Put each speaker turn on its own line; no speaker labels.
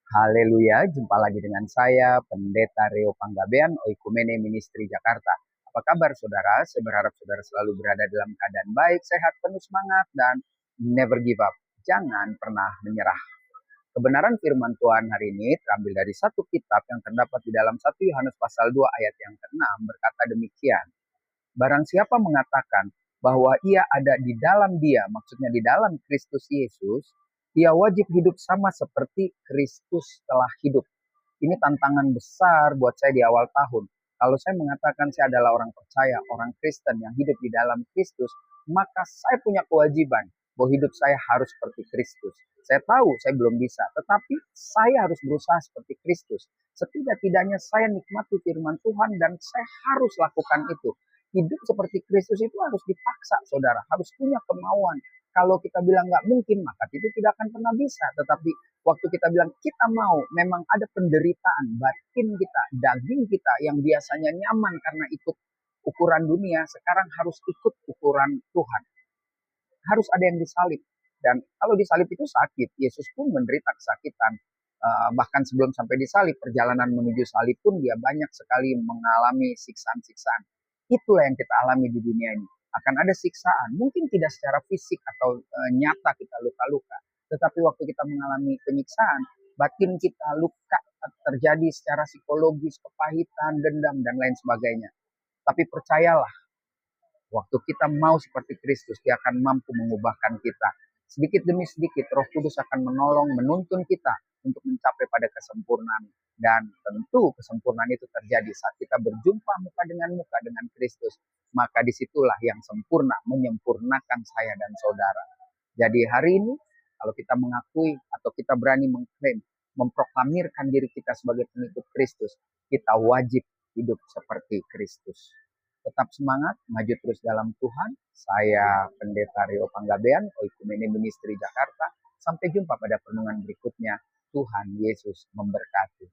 Haleluya, jumpa lagi dengan saya, Pendeta Reo Panggabean, Oikumene Ministry Jakarta. Apa kabar saudara? Saya berharap saudara selalu berada dalam keadaan baik, sehat, penuh semangat, dan never give up. Jangan pernah menyerah. Kebenaran firman Tuhan hari ini terambil dari satu kitab yang terdapat di dalam 1 Yohanes pasal 2 ayat yang ke-6 berkata demikian. Barang siapa mengatakan bahwa ia ada di dalam dia, maksudnya di dalam Kristus Yesus, ia wajib hidup sama seperti Kristus telah hidup. Ini tantangan besar buat saya di awal tahun. Kalau saya mengatakan saya adalah orang percaya, orang Kristen yang hidup di dalam Kristus, maka saya punya kewajiban bahwa hidup saya harus seperti Kristus. Saya tahu saya belum bisa, tetapi saya harus berusaha seperti Kristus. Setidak-tidaknya saya nikmati firman Tuhan dan saya harus lakukan itu. Hidup seperti Kristus itu harus dipaksa, saudara. Harus punya kemauan. Kalau kita bilang nggak mungkin, maka itu tidak akan pernah bisa. Tetapi waktu kita bilang kita mau, memang ada penderitaan. Batin kita, daging kita yang biasanya nyaman karena ikut ukuran dunia, sekarang harus ikut ukuran Tuhan. Harus ada yang disalib. Dan kalau disalib itu sakit. Yesus pun menderita kesakitan. Bahkan sebelum sampai disalib, perjalanan menuju salib pun dia banyak sekali mengalami siksaan-siksaan. Itulah yang kita alami di dunia ini. Akan ada siksaan, mungkin tidak secara fisik atau nyata kita luka-luka. Tetapi waktu kita mengalami penyiksaan, batin kita luka, terjadi secara psikologis, kepahitan, dendam, dan lain sebagainya. Tapi percayalah, waktu kita mau seperti Kristus, dia akan mampu mengubahkan kita. Sedikit demi sedikit, Roh Kudus akan menolong, menuntun kita untuk mencapai pada kesempurnaan. Dan tentu kesempurnaan itu terjadi saat kita berjumpa muka dengan Kristus. Maka disitulah yang sempurna, menyempurnakan saya dan saudara. Jadi hari ini, kalau kita mengakui atau kita berani mengklaim, memproklamirkan diri kita sebagai pengikut Kristus, kita wajib hidup seperti Kristus. Tetap semangat, maju terus dalam Tuhan. Saya Pendeta Rio Panggabean, Oikumene Ministry Jakarta. Sampai jumpa pada perenungan berikutnya. Tuhan Yesus memberkati.